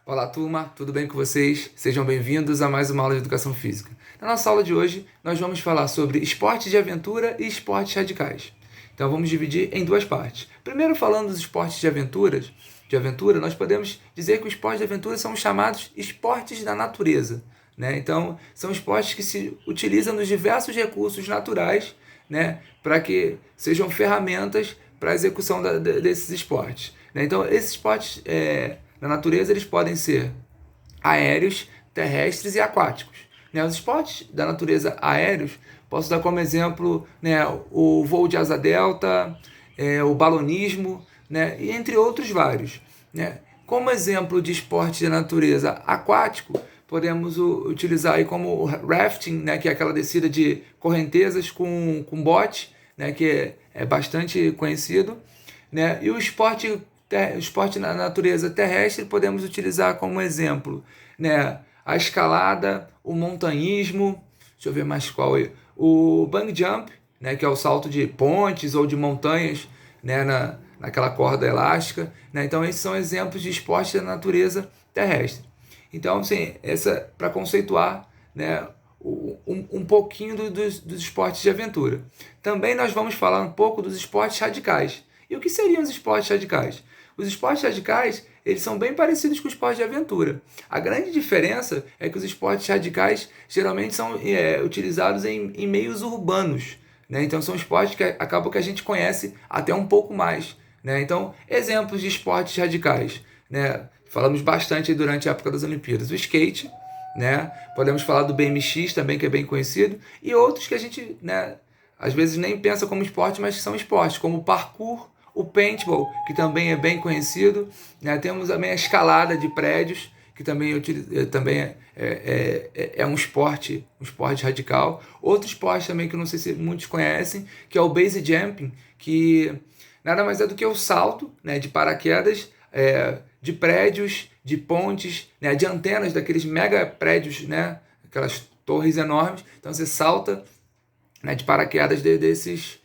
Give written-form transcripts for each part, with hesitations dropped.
Olá, turma, tudo bem com vocês? Sejam bem-vindos a mais uma aula de Educação Física. Na nossa aula de hoje, nós vamos falar sobre esportes de aventura e esportes radicais. Então, vamos dividir em duas partes. Primeiro, falando dos esportes de aventura, nós podemos dizer que os esportes de aventura são chamados esportes da natureza, né? Então, são esportes que se utilizam dos diversos recursos naturais, né, para que sejam ferramentas para a execução desses esportes, né? Então, esses esportes na natureza eles podem ser aéreos, terrestres e aquáticos, né? Os esportes da natureza aéreos, posso dar como exemplo, né, o voo de asa delta, o balonismo, né, e entre outros vários, né? Como exemplo de esporte da natureza aquático, podemos utilizar aí como o rafting, né, que é aquela descida de correntezas com bote, né, que é bastante conhecido, né? E o esporte na natureza terrestre podemos utilizar como exemplo, né, a escalada, o montanhismo, deixa eu ver mais qual aí, o bungee jump, né, que é o salto de pontes ou de montanhas, né, naquela corda elástica, né? Então esses são exemplos de esporte da natureza terrestre. Então, assim, essa para conceituar, né, um pouquinho dos esportes de aventura. Também nós vamos falar um pouco dos esportes radicais. E o que seriam os esportes radicais? Os esportes radicais, eles são bem parecidos com os esportes de aventura. A grande diferença é que os esportes radicais geralmente são utilizados em meios urbanos, né? Então são esportes que acabam que a gente conhece até um pouco mais, né? Então, exemplos de esportes radicais, né? Falamos bastante durante a época das Olimpíadas. O skate, né? Podemos falar do BMX também, que é bem conhecido, e outros que a gente, né, às vezes nem pensa como esporte, mas que são esportes, como o parkour, o paintball, que também é bem conhecido, né? Temos também a escalada de prédios, que também é um esporte radical. Outro esporte também que eu não sei se muitos conhecem, que é o base jumping, que nada mais é do que o salto, né, de paraquedas, de prédios, de pontes, né, de antenas daqueles mega prédios, né, aquelas torres enormes. Então você salta, né, de paraquedas desses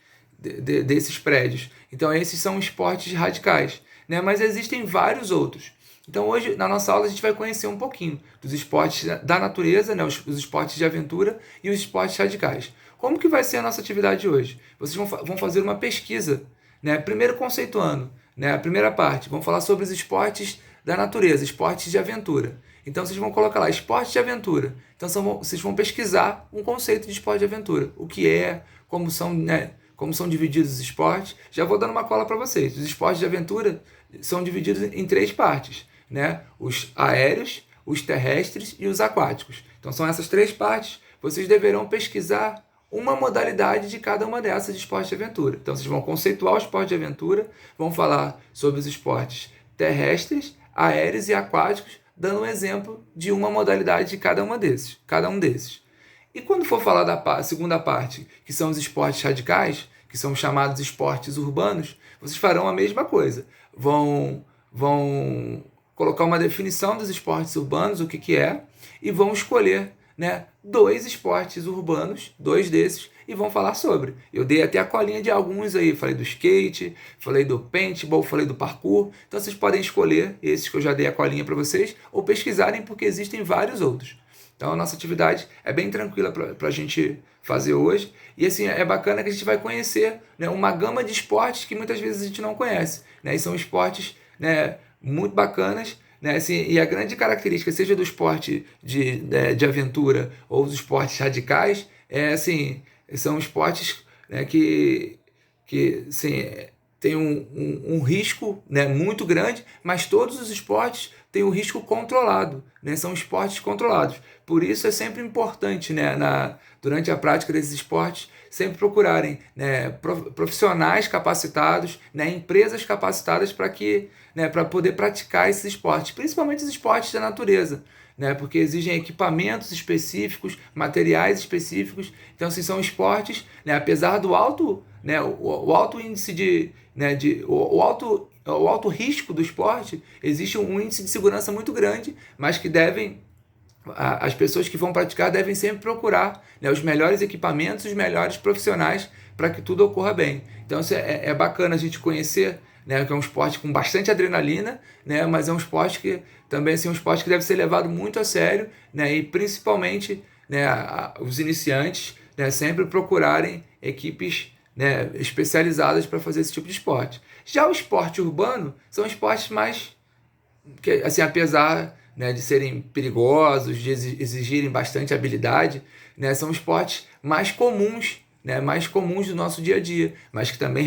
prédios. Então esses são esportes radicais, né? Mas existem vários outros. Então hoje na nossa aula a gente vai conhecer um pouquinho dos esportes da natureza, né, os esportes de aventura e os esportes radicais. Como que vai ser a nossa atividade hoje? Vocês vão fazer uma pesquisa, né? Primeiro conceituando, né, a primeira parte, vamos falar sobre os esportes da natureza, esportes de aventura. Então vocês vão colocar lá esporte de aventura. Então vocês vão pesquisar um conceito de esporte de aventura, o que é, como são, né, como são divididos os esportes. Já vou dando uma cola para vocês. Os esportes de aventura são divididos em três partes, né? Os aéreos, os terrestres e os aquáticos. Então são essas três partes. Vocês deverão pesquisar uma modalidade de cada uma dessas de esporte de aventura. Então vocês vão conceituar o esporte de aventura, vão falar sobre os esportes terrestres, aéreos e aquáticos, dando um exemplo de uma modalidade de cada um desses. E quando for falar da segunda parte, que são os esportes radicais, que são chamados esportes urbanos, vocês farão a mesma coisa. Vão colocar uma definição dos esportes urbanos, o que é, e vão escolher, né, dois esportes urbanos, dois desses, e vão falar sobre. Eu dei até a colinha de alguns aí, falei do skate, falei do paintball, falei do parkour. Então vocês podem escolher esses que eu já dei a colinha para vocês, ou pesquisarem, porque existem vários outros. Então a nossa atividade é bem tranquila para a gente fazer hoje. E assim, é bacana que a gente vai conhecer, né, uma gama de esportes que muitas vezes a gente não conhece, né? E são esportes, né, muito bacanas, né? Assim, e a grande característica, seja do esporte de aventura ou dos esportes radicais, assim, são esportes, né, que assim, tem um risco, né, muito grande, mas todos os esportes têm um risco controlado, né? São esportes controlados. Por isso é sempre importante, né, durante a prática desses esportes, sempre procurarem, né, profissionais capacitados, né, empresas capacitadas para que, né, para poder praticar esses esportes, principalmente os esportes da natureza, né, porque exigem equipamentos específicos, materiais específicos. Então, assim, são esportes, né, apesar do alto, né, o alto índice o alto risco do esporte, existe um índice de segurança muito grande, mas que as pessoas que vão praticar devem sempre procurar, né, os melhores equipamentos, os melhores profissionais para que tudo ocorra bem. Então é bacana a gente conhecer né, que é um esporte com bastante adrenalina, né, mas é um esporte que também assim, um esporte que deve ser levado muito a sério, né, e principalmente, né, os iniciantes, né, sempre procurarem equipes, né, especializadas para fazer esse tipo de esporte. Já o esporte urbano são esportes mais que, assim, apesar, né, de serem perigosos, de exigirem bastante habilidade, né, são esportes mais comuns, né, mais comuns do nosso dia a dia, mas que também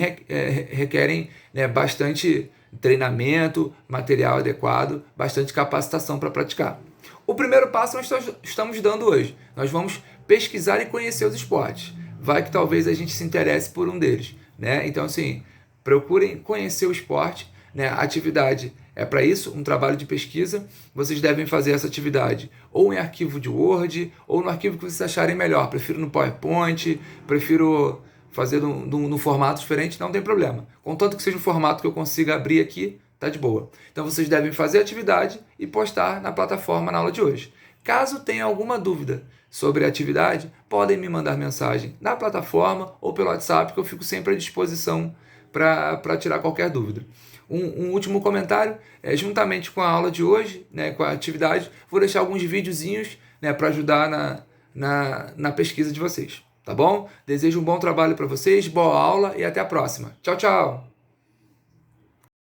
requerem, né, bastante treinamento, material adequado, bastante capacitação para praticar. O primeiro passo nós estamos dando hoje. Nós vamos pesquisar e conhecer os esportes. Vai que talvez a gente se interesse por um deles, né? Então, assim, procurem conhecer o esporte, né? A atividade é para isso, um trabalho de pesquisa. Vocês devem fazer essa atividade ou em arquivo de Word ou no arquivo que vocês acharem melhor. Prefiro no PowerPoint, prefiro fazer num formato diferente, não tem problema. Contanto que seja um formato que eu consiga abrir aqui, tá de boa. Então vocês devem fazer a atividade e postar na plataforma na aula de hoje. Caso tenha alguma dúvida sobre a atividade, podem me mandar mensagem na plataforma ou pelo WhatsApp, que eu fico sempre à disposição para tirar qualquer dúvida. Um último comentário, juntamente com a aula de hoje, né, com a atividade, vou deixar alguns videozinhos, né, para ajudar na pesquisa de vocês, tá bom? Desejo um bom trabalho para vocês, boa aula e até a próxima. Tchau, tchau!